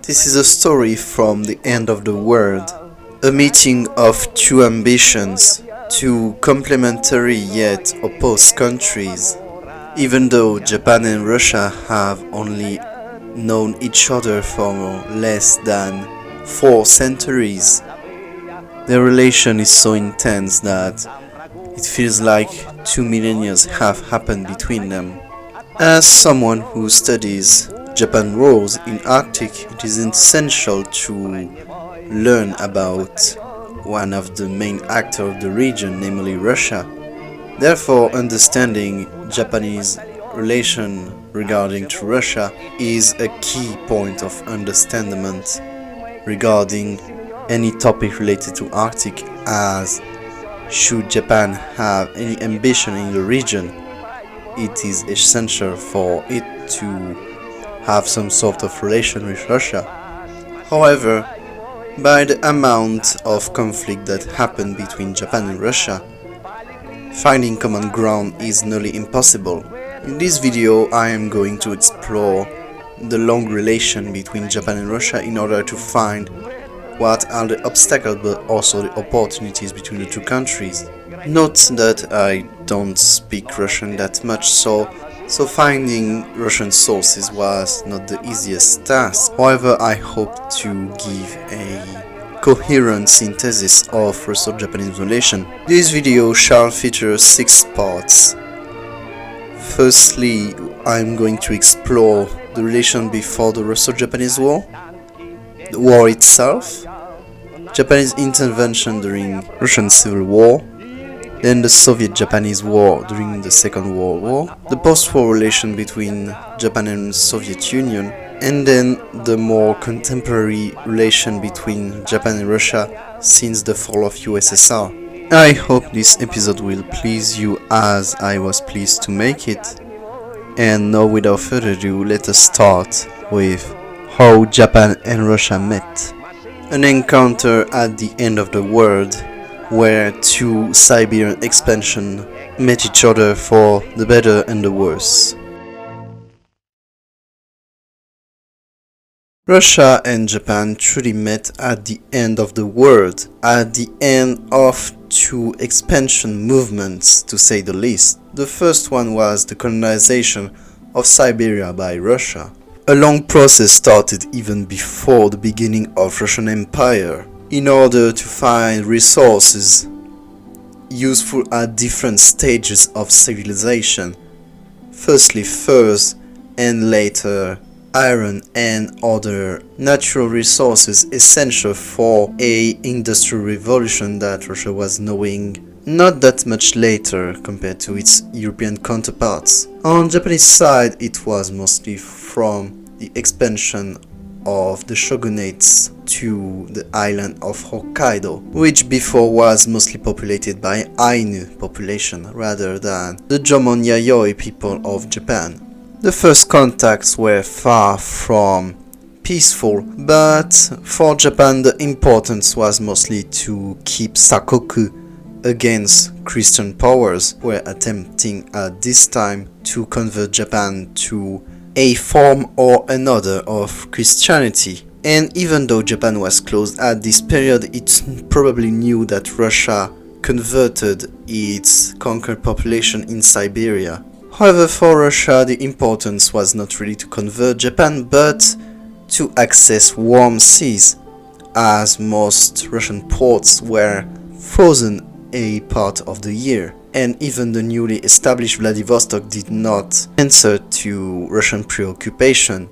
This is a story from the end of the world, a meeting of two ambitions, two complementary yet opposed countries. Even though Japan and Russia have only known each other for less than 4 centuries, their relation is so intense that it feels like 2 millennia have happened between them. As someone who studies Japan roles in Arctic, it is essential to learn about one of the main actors of the region, namely Russia. Therefore, understanding Japanese relation regarding to Russia is a key point of understanding regarding any topic related to Arctic, as should Japan have any ambition in the region, it is essential for it to have some sort of relation with Russia. However, by the amount of conflict that happened between Japan and Russia, finding common ground is nearly impossible. In this video, I am going to explore the long relation between Japan and Russia in order to find what are the obstacles but also the opportunities between the two countries. Note that I don't speak Russian that much, so finding Russian sources was not the easiest task. However, I hope to give a coherent synthesis of Russo-Japanese relation. This video shall feature 6 parts. Firstly, I'm going to explore the relation before the Russo-Japanese War, the war itself, Japanese intervention during Russian Civil War, then the Soviet-Japanese War during the Second World War, the post-war relation between Japan and Soviet Union, and then the more contemporary relation between Japan and Russia since the fall of USSR. I hope this episode will please you as I was pleased to make it. And now, without further ado, let us start with how Japan and Russia met. An encounter at the end of the world where two Siberian expansions met each other for the better and the worse. Russia and Japan truly met at the end of the world, at the end of two expansion movements, to say the least. The first one was the colonization of Siberia by Russia. A long process started even before the beginning of Russian Empire in order to find resources useful at different stages of civilization. Firstly furs and later iron and other natural resources essential for a industrial revolution that Russia was knowing not that much later compared to its European counterparts. On Japanese side, it was mostly from the expansion of the shogunates to the island of Hokkaido, which before was mostly populated by Ainu population rather than the Jomon Yayoi people of Japan. The first contacts were far from peaceful, but for Japan the importance was mostly to keep Sakoku against Christian powers who were attempting at this time to convert Japan to a form or another of Christianity. And even though Japan was closed at this period, it probably knew that Russia converted its conquered population in Siberia. However, for Russia, the importance was not really to convert Japan, but to access warm seas, as most Russian ports were frozen a part of the year, and even the newly established Vladivostok did not answer to Russian preoccupation.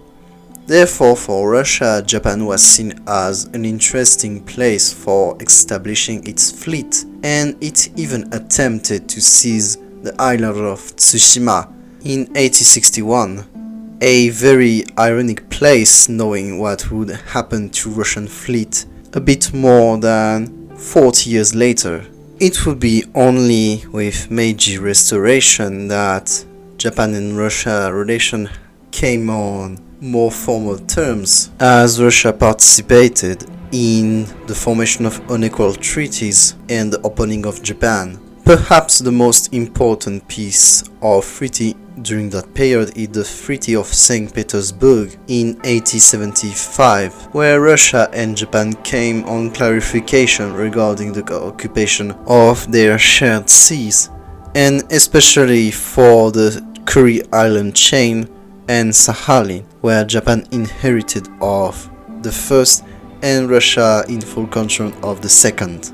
Therefore, for Russia, Japan was seen as an interesting place for establishing its fleet, and it even attempted to seize the island of Tsushima in 1861, a very ironic place knowing what would happen to Russian fleet a bit more than 40 years later. It would be only with Meiji Restoration that Japan and Russia relation came on more formal terms, as Russia participated in the formation of unequal treaties and the opening of Japan. Perhaps the most important piece of treaty during that period is the Treaty of St. Petersburg in 1875, where Russia and Japan came on clarification regarding the occupation of their shared seas, and especially for the Kuril Island chain and Sakhalin, where Japan inherited of the first and Russia in full control of the second.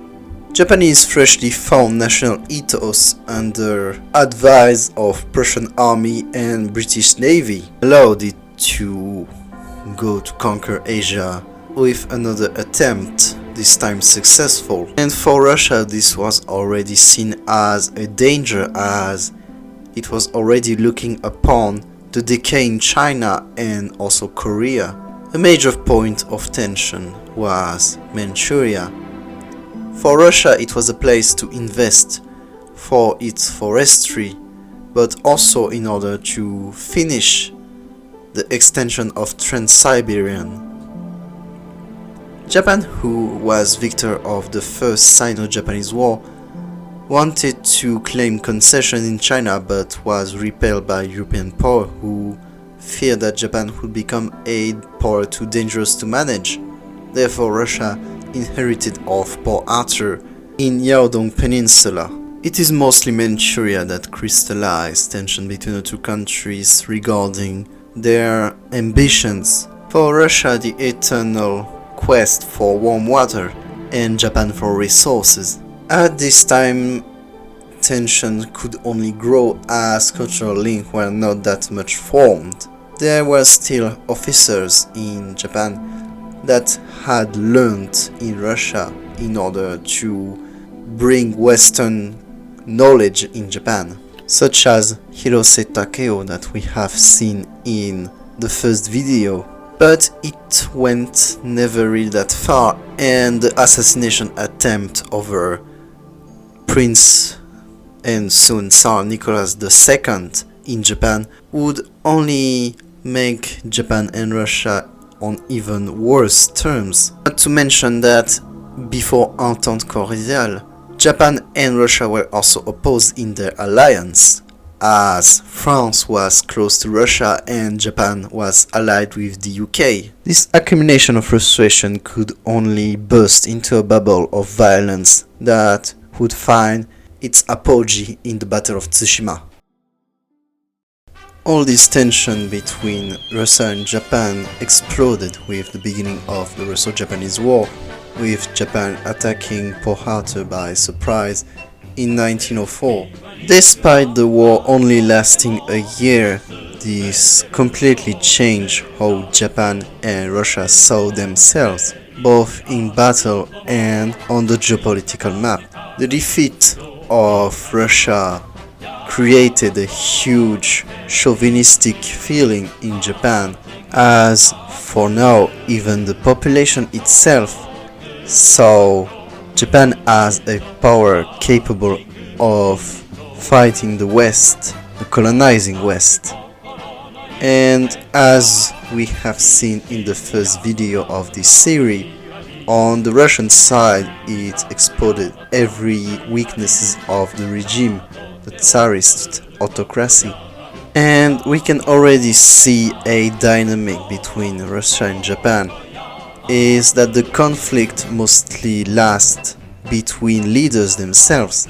Japanese freshly found national ethos under advice of Prussian army and British navy allowed it to go to conquer Asia with another attempt, this time successful. And for Russia this was already seen as a danger, as it was already looking upon the decay in China and also Korea. A major point of tension was Manchuria. For Russia it was a place to invest for its forestry, but also in order to finish the extension of Trans-Siberian. Japan, who was victor of the First Sino-Japanese War, wanted to claim concession in China but was repelled by European power who feared that Japan would become a power too dangerous to manage. Therefore Russia inherited of Port Arthur in Yaodong Peninsula. It is mostly Manchuria that crystallized tension between the two countries regarding their ambitions. For Russia, the eternal quest for warm water, and Japan for resources. At this time, tension could only grow as cultural links were not that much formed. There were still officers in Japan that had learned in Russia in order to bring Western knowledge in Japan, such as Hirose Takeo that we have seen in the first video. But it went never really that far, and the assassination attempt over Prince and soon Tsar Nicholas II in Japan would only make Japan and Russia on even worse terms. Not to mention that before Entente Cordiale, Japan and Russia were also opposed in their alliance, as France was close to Russia and Japan was allied with the UK. This accumulation of frustration could only burst into a bubble of violence that would find its apogee in the Battle of Tsushima. All this tension between Russia and Japan exploded with the beginning of the Russo-Japanese War, with Japan attacking Port Arthur by surprise in 1904. Despite the war only lasting a year, this completely changed how Japan and Russia saw themselves, both in battle and on the geopolitical map. The defeat of Russia created a huge chauvinistic feeling in Japan, as for now even the population itself saw Japan as a power capable of fighting the West, the colonizing West. And as we have seen in the first video of this series, on the Russian side it exploded every weaknesses of the regime, the Tsarist autocracy. And we can already see a dynamic between Russia and Japan, is that the conflict mostly lasts between leaders themselves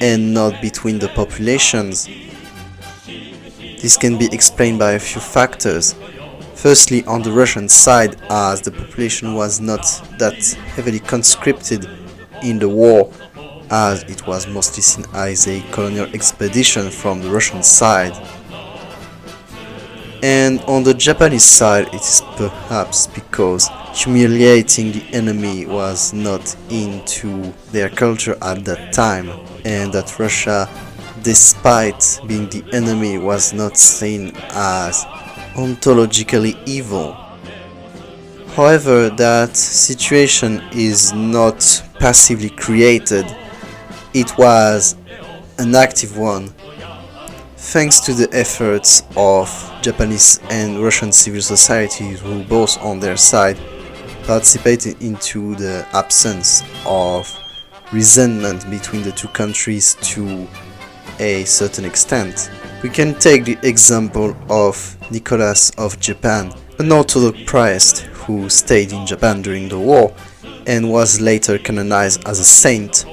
and not between the populations. This can be explained by a few factors. Firstly, on the Russian side, as the population was not that heavily conscripted in the war, as it was mostly seen as a colonial expedition from the Russian side. And on the Japanese side, it is perhaps because humiliating the enemy was not into their culture at that time, and that Russia, despite being the enemy, was not seen as ontologically evil. However, that situation is not passively created, it was an active one. Thanks to the efforts of Japanese and Russian civil society, who both on their side participated into the absence of resentment between the two countries to a certain extent. We can take the example of Nicholas of Japan, an Orthodox priest who stayed in Japan during the war and was later canonized as a saint,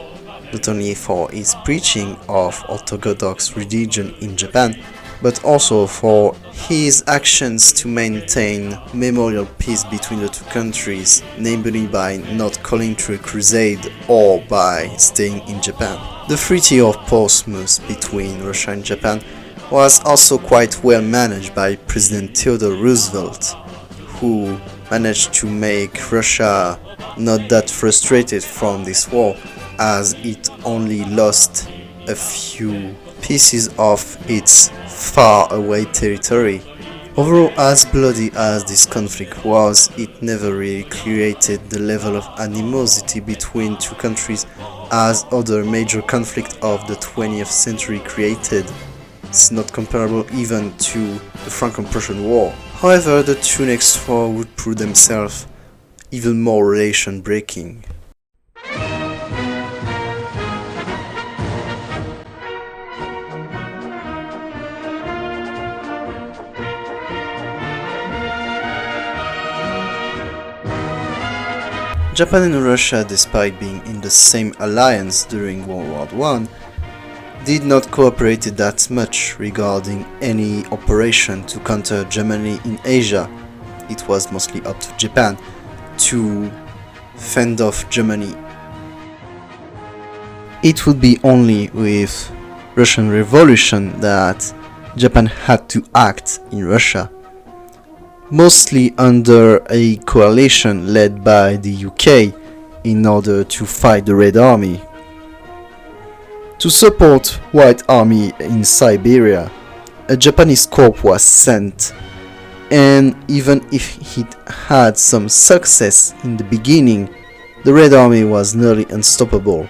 not only for his preaching of Orthodox religion in Japan, but also for his actions to maintain memorial peace between the two countries, namely by not calling to a crusade or by staying in Japan. The Treaty of Portsmouth between Russia and Japan was also quite well managed by President Theodore Roosevelt, who managed to make Russia not that frustrated from this war, as it only lost a few pieces of its far-away territory. Overall, as bloody as this conflict was, it never really created the level of animosity between two countries as other major conflicts of the 20th century created. It's not comparable even to the Franco-Prussian War. However, the two next wars would prove themselves even more relation-breaking. Japan and Russia, despite being in the same alliance during World War I, did not cooperate that much regarding any operation to counter Germany in Asia. It was mostly up to Japan to fend off Germany. It would be only with Russian Revolution that Japan had to act in Russia, mostly under a coalition led by the UK in order to fight the Red Army. To support White Army in Siberia, a Japanese corps was sent, and even if it had some success in the beginning, the Red Army was nearly unstoppable,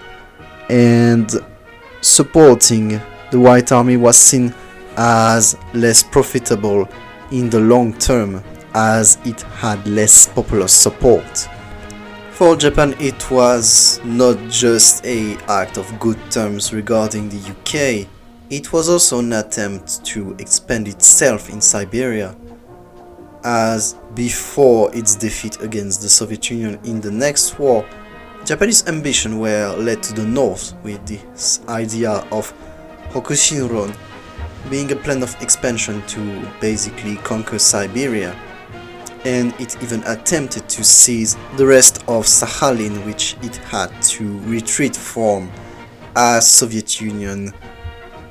and supporting the White Army was seen as less profitable in the long term, as it had less popular support. For Japan, it was not just an act of good terms regarding the UK, it was also an attempt to expand itself in Siberia, as before its defeat against the Soviet Union in the next war, Japanese ambitions were led to the north with this idea of Hokushinron being a plan of expansion to basically conquer Siberia, and it even attempted to seize the rest of Sakhalin, which it had to retreat from as Soviet Union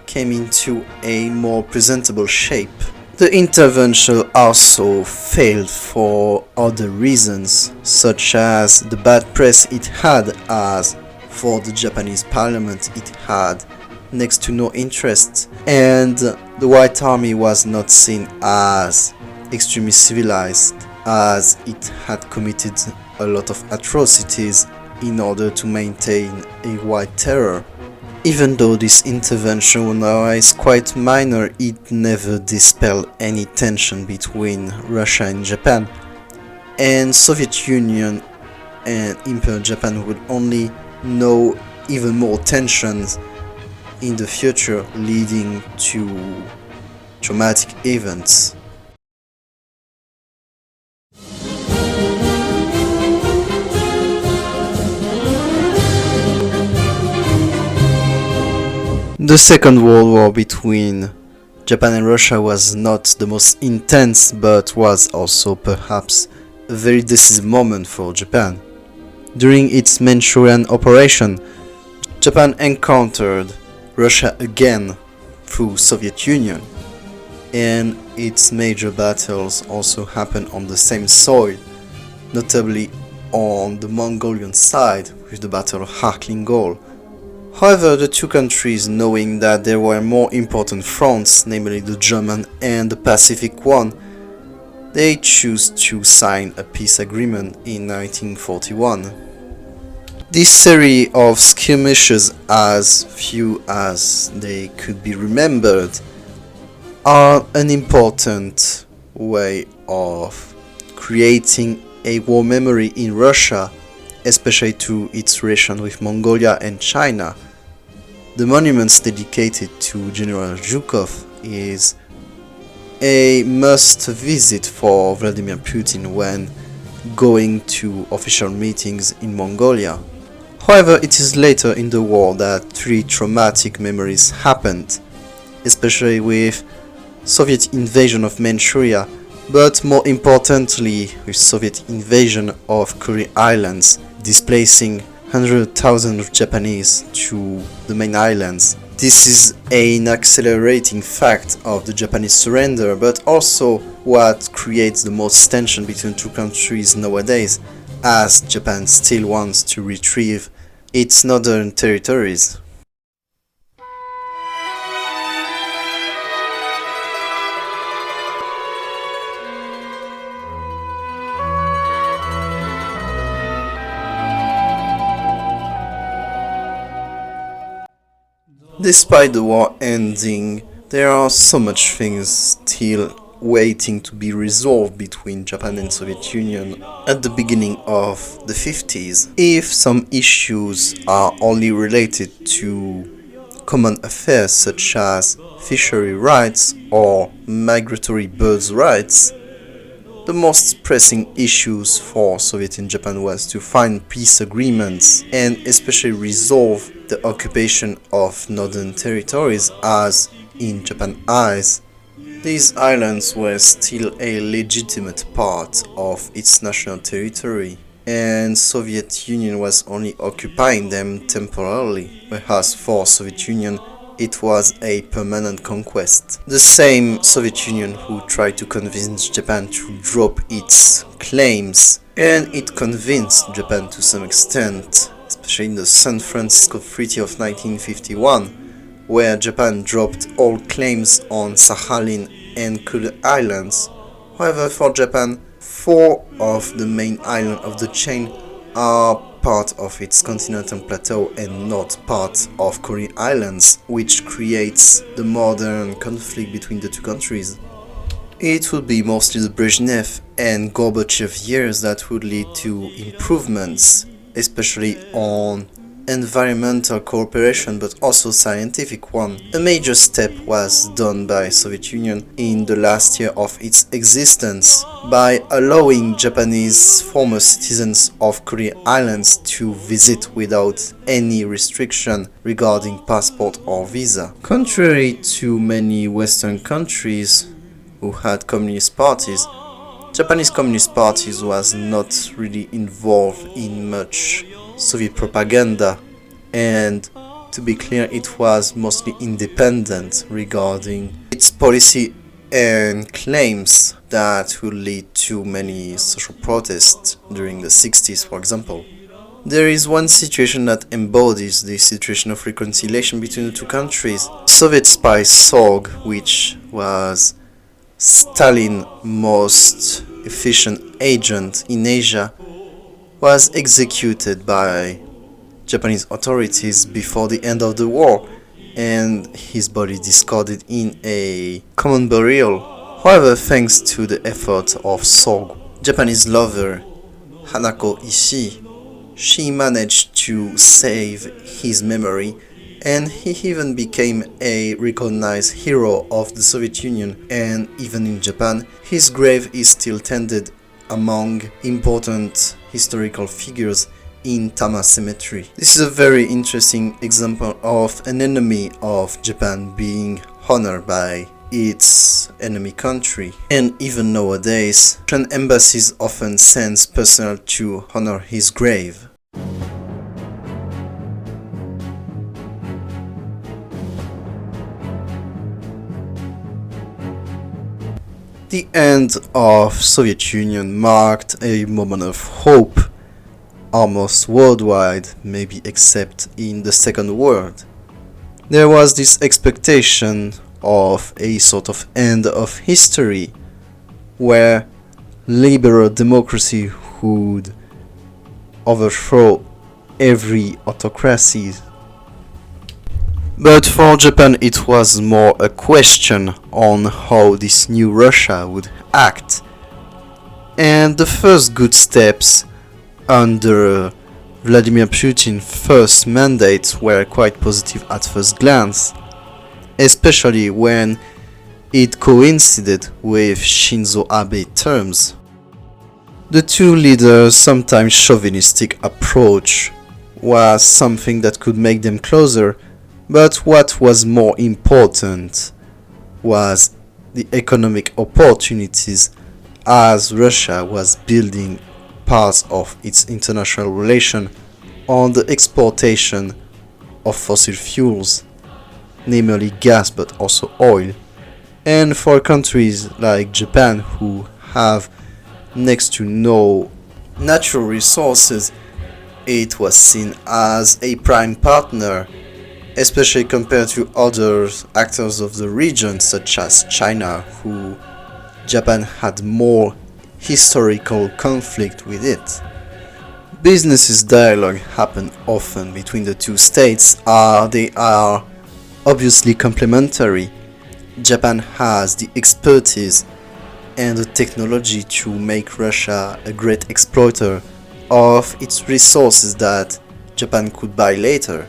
came into a more presentable shape. The intervention also failed for other reasons, such as the bad press it had, as for the Japanese parliament it had next to no interest, and the White Army was not seen as extremely civilized, as it had committed a lot of atrocities in order to maintain a white terror. Even though this intervention was quite minor, it never dispelled any tension between Russia and Japan, and Soviet Union and Imperial Japan would only know even more tensions in the future, leading to traumatic events. The Second World War between Japan and Russia was not the most intense, but was also perhaps a very decisive moment for Japan. During its Manchurian operation, Japan encountered Russia again through Soviet Union, and its major battles also happened on the same soil, notably on the Mongolian side with the Battle of Kharkling-Gol. However, the two countries, knowing that there were more important fronts, namely the German and the Pacific one, they chose to sign a peace agreement in 1941. This series of skirmishes, as few as they could be remembered, are an important way of creating a war memory in Russia, especially to its relation with Mongolia and China. The monuments dedicated to General Zhukov is a must visit for Vladimir Putin when going to official meetings in Mongolia. However, it is later in the war that three traumatic memories happened, especially with Soviet invasion of Manchuria, but more importantly with Soviet invasion of Kuril Islands, displacing 100,000 of Japanese to the main islands. This is an accelerating fact of the Japanese surrender, but also what creates the most tension between two countries nowadays, as Japan still wants to retrieve its northern territories. Despite the war ending, there are so much things still waiting to be resolved between Japan and Soviet Union at the beginning of the 50s. If some issues are only related to common affairs such as fishery rights or migratory birds' rights, the most pressing issues for Soviet and Japan was to find peace agreements and especially resolve the occupation of northern territories, as in Japan's eyes, these islands were still a legitimate part of its national territory, and Soviet Union was only occupying them temporarily, whereas for Soviet Union it was a permanent conquest. The same Soviet Union who tried to convince Japan to drop its claims, and it convinced Japan to some extent, especially in the San Francisco Treaty of 1951, where Japan dropped all claims on Sakhalin and Kuril Islands. However, for Japan, 4 of the main islands of the chain are part of its continental plateau and not part of Kuril Islands, which creates the modern conflict between the two countries. It would be mostly the Brezhnev and Gorbachev years that would lead to improvements, especially on environmental cooperation but also scientific one. A major step was done by Soviet Union in the last year of its existence by allowing Japanese former citizens of Kuril Islands to visit without any restriction regarding passport or visa. Contrary to many Western countries who had communist parties, Japanese Communist Party was not really involved in much Soviet propaganda, and to be clear, it was mostly independent regarding its policy and claims that would lead to many social protests during the 60s, for example. There is one situation that embodies the situation of reconciliation between the two countries. Soviet spy Sorg, which was Stalin's most efficient agent in Asia, was executed by Japanese authorities before the end of the war, and his body discarded in a common burial. However, thanks to the effort of Sorg, Japanese lover Hanako Ishii, she managed to save his memory, and he even became a recognized hero of the Soviet Union, and even in Japan, his grave is still tended among important historical figures in Tama Cemetery. This is a very interesting example of an enemy of Japan being honored by its enemy country. And even nowadays, Russian embassies often send personnel to honor his grave. The end of Soviet Union marked a moment of hope, almost worldwide, maybe except in the Second World. There was this expectation of a sort of end of history, where liberal democracy would overthrow every autocracy. But for Japan it was more a question on how this new Russia would act. And the first good steps under Vladimir Putin's first mandate were quite positive at first glance, especially when It coincided with Shinzo Abe terms. The two leaders' sometimes chauvinistic approach was something that could make them closer, but what was more important was the economic opportunities, as Russia was building parts of its international relation on the exportation of fossil fuels, namely gas but also oil, and for countries like Japan who have next to no natural resources, it was seen as a prime partner, especially compared to other actors of the region such as China, who Japan had more historical conflict with it. Business dialogue happen often between the two states. They are obviously complementary. Japan has the expertise and the technology to make Russia a great exploiter of its resources that Japan could buy later,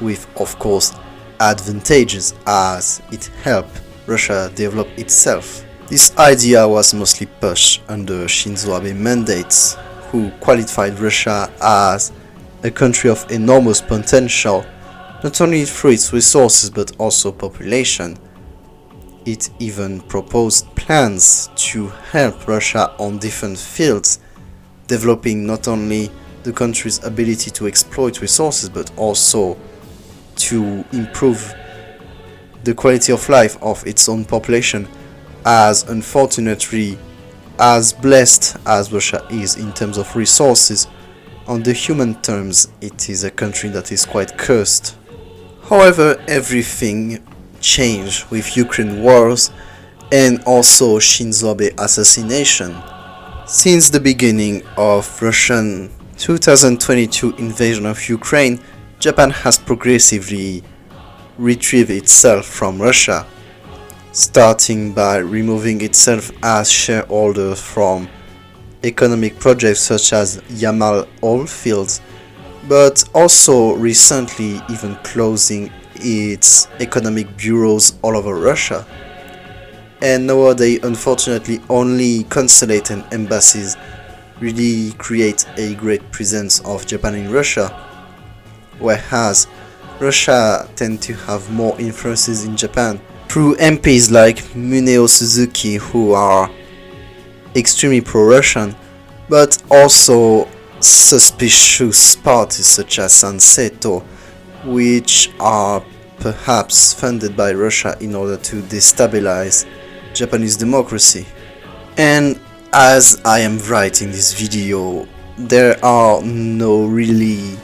with of course advantages as it helped Russia develop itself. This idea was mostly pushed under Shinzo Abe mandates, who qualified Russia as a country of enormous potential, not only through its resources but also population. It even proposed plans to help Russia on different fields, developing not only the country's ability to exploit resources but also to improve the quality of life of its own population, as unfortunately, as blessed as Russia is in terms of resources, on the human terms it is a country that is quite cursed. However, everything changed with Ukraine wars and also Shinzo Abe assassination. Since the beginning of Russian 2022 invasion of Ukraine, Japan has progressively retrieved itself from Russia, starting by removing itself as shareholder from economic projects such as Yamal oil fields, but also recently even closing its economic bureaus all over Russia. And nowadays, unfortunately, only consulate and embassies really create a great presence of Japan in Russia, whereas Russia tend to have more influences in Japan through MPs like Muneo Suzuki, who are extremely pro-Russian, but also suspicious parties such as Sanseto, which are perhaps funded by Russia in order to destabilize Japanese democracy. And as I am writing this video, there are no really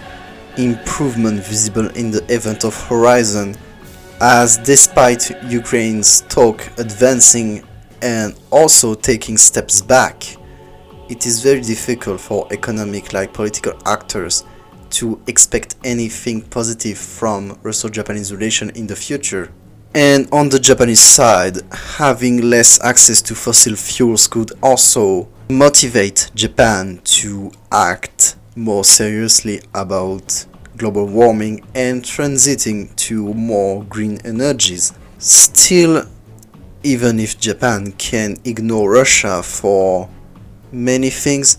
improvement visible in the event of Horizon, as despite Ukraine's talk advancing and also taking steps back, it is very difficult for economic like political actors to expect anything positive from Russo-Japanese relation in the future. And on the Japanese side, having less access to fossil fuels could also motivate Japan to act more seriously about global warming and transiting to more green energies. Still, even if Japan can ignore Russia for many things,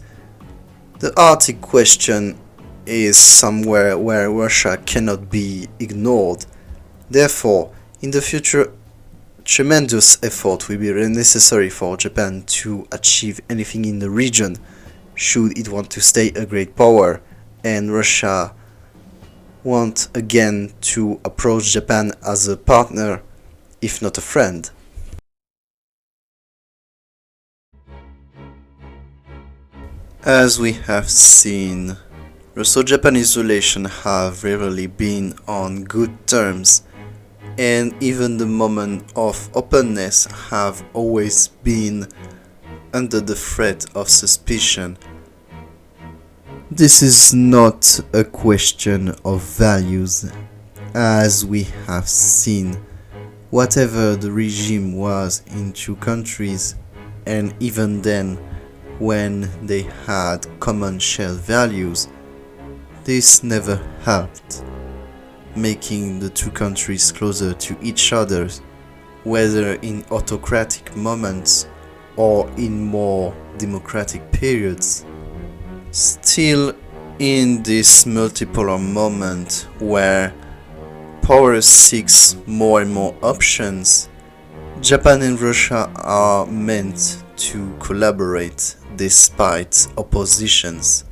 the Arctic question is somewhere where Russia cannot be ignored. Therefore, in the future, tremendous effort will be necessary for Japan to achieve anything in the region, should it want to stay a great power, and Russia want again to approach Japan as a partner, if not a friend. As we have seen, Russo-Japanese relations have rarely been on good terms, and even the moment of openness have always been under the threat of suspicion. This is not a question of values, as we have seen. Whatever the regime was in two countries, and even then, when they had common shared values, this never helped making the two countries closer to each other, whether in autocratic moments or in more democratic periods. Still, in this multipolar moment where power seeks more and more options, Japan and Russia are meant to collaborate despite oppositions,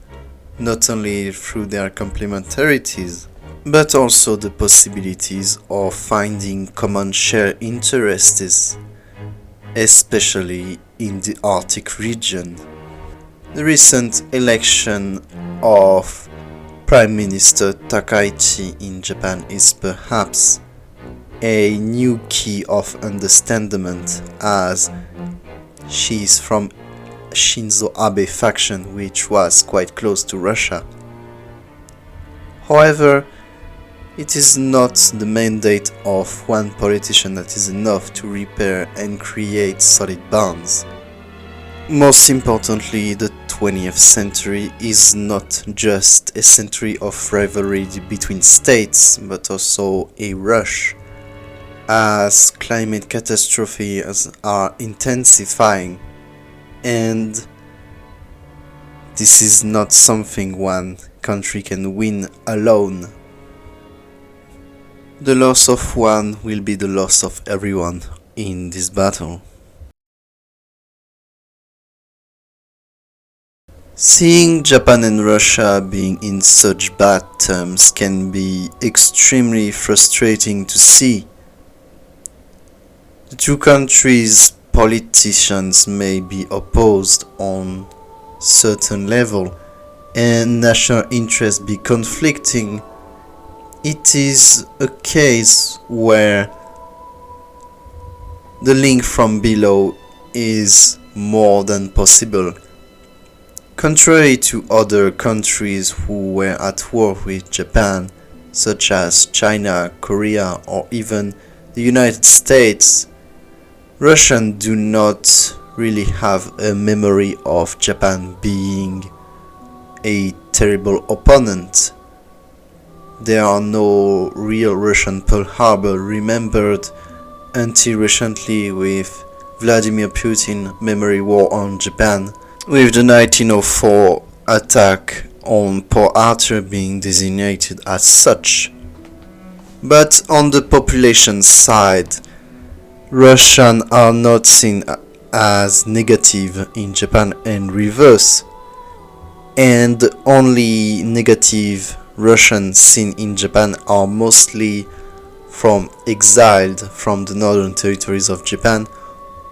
not only through their complementarities, but also the possibilities of finding common shared interests, especially in the Arctic region. The recent election of Prime Minister Takaichi in Japan is perhaps a new key of understandment, as she is from Shinzo Abe faction, which was quite close to Russia. However, it is not the mandate of one politician that is enough to repair and create solid bonds. Most importantly, the 20th century is not just a century of rivalry between states, but also a rush, as climate catastrophes are intensifying, and this is not something one country can win alone. The loss of one will be the loss of everyone in this battle. Seeing Japan and Russia being in such bad terms can be extremely frustrating to see. The two countries' politicians may be opposed on certain level and national interests be conflicting. It is a case where the link from below is more than possible. Contrary to other countries who were at war with Japan, such as China, Korea, or even the United States, Russians do not really have a memory of Japan being a terrible opponent. There are no real Russian Pearl Harbor remembered until recently with Vladimir Putin memory war on Japan, with the 1904 attack on Port Arthur being designated as such. But on the population side, Russians are not seen as negative in Japan and reverse, and the only negative Russians seen in Japan are mostly from exiled from the northern territories of Japan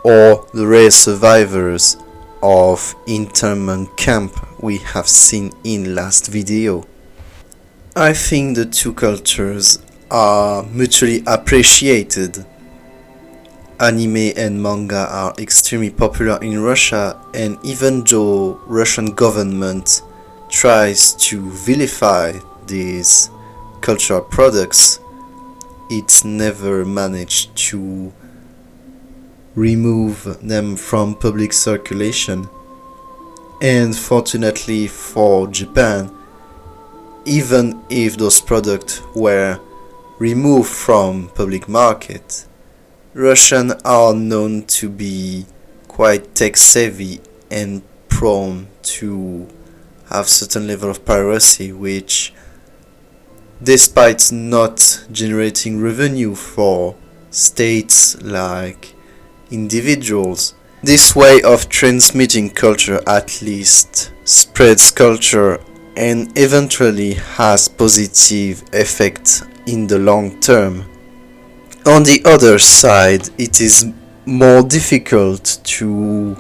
or the rare survivors of internment camp we have seen in last video. I think the two cultures are mutually appreciated. Anime and manga are extremely popular in Russia, and even though Russian government tries to vilify these cultural products, it's never managed to remove them from public circulation. And fortunately for Japan, even if those products were removed from public market, Russians are known to be quite tech savvy and prone to have certain level of piracy, which, despite not generating revenue for states like individuals, this way of transmitting culture at least spreads culture and eventually has positive effect in the long term. On the other side, it is more difficult to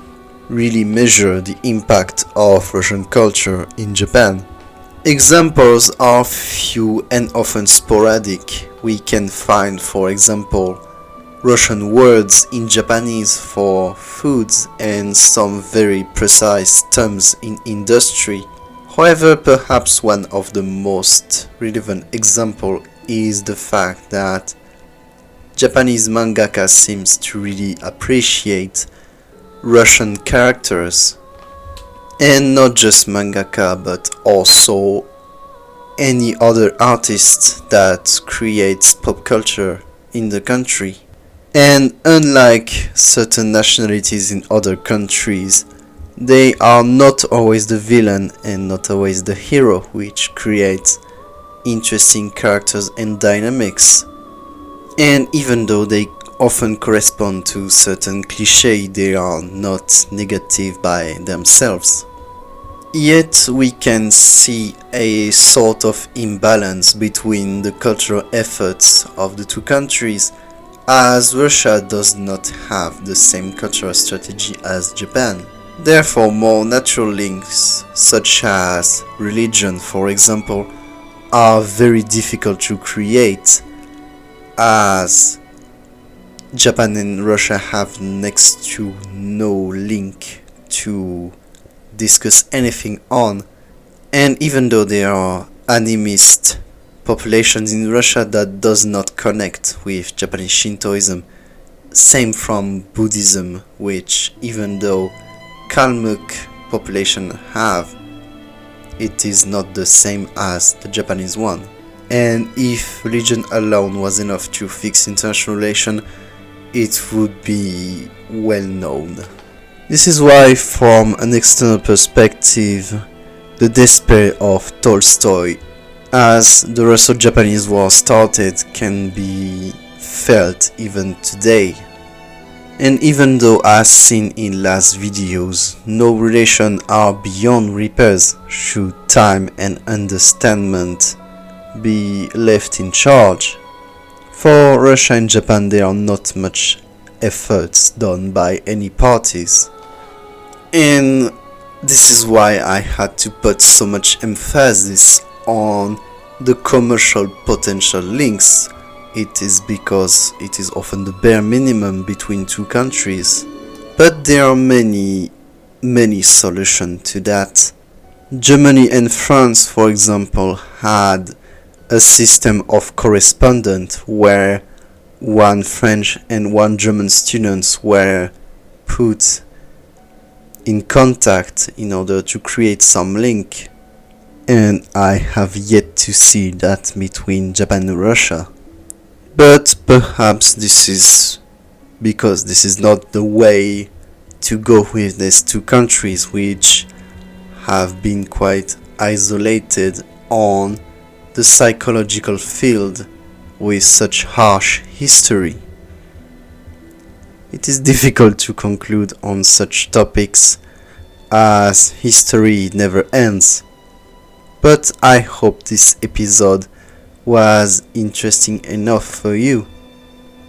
really measure the impact of Russian culture in Japan. Examples are few and often sporadic. We can find, for example, Russian words in Japanese for foods and some very precise terms in industry. However, perhaps one of the most relevant examples is the fact that Japanese mangaka seems to really appreciate Russian characters, and not just mangaka but also any other artist that creates pop culture in the country. And unlike certain nationalities in other countries, they are not always the villain and not always the hero, which creates interesting characters and dynamics. And even though they often correspond to certain clichés, they are not negative by themselves. Yet we can see a sort of imbalance between the cultural efforts of the two countries, as Russia does not have the same cultural strategy as Japan. Therefore, more natural links, such as religion for example, are very difficult to create, as Japan and Russia have next to no link to discuss anything on. And even though there are animist populations in Russia, that does not connect with Japanese Shintoism. Same from Buddhism, which even though Kalmuk population have, it is not the same as the Japanese one. And if religion alone was enough to fix international relations, it would be well known. This is why, from an external perspective, the despair of Tolstoy as the Russo-Japanese War started can be felt even today. And even though, as seen in last videos, no relations are beyond repairs should time and understanding be left in charge, for Russia and Japan there are not much efforts done by any parties. And this is why I had to put so much emphasis on the commercial potential links. It is because it is often the bare minimum between two countries. But there are many solutions to that. Germany and France, for example, had a system of correspondence where one French and one German students were put in contact in order to create some link. And I have yet to see that between Japan and Russia. But perhaps this is because this is not the way to go with these two countries, which have been quite isolated on the psychological field with such harsh history. It is difficult to conclude on such topics as history never ends. But I hope this episode was interesting enough for you.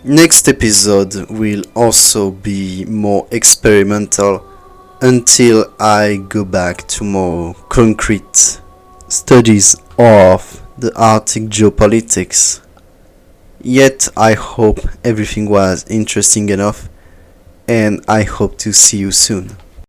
Next episode will also be more experimental until I go back to more concrete studies of the Arctic geopolitics. Yet I hope everything was interesting enough, and I hope to see you soon.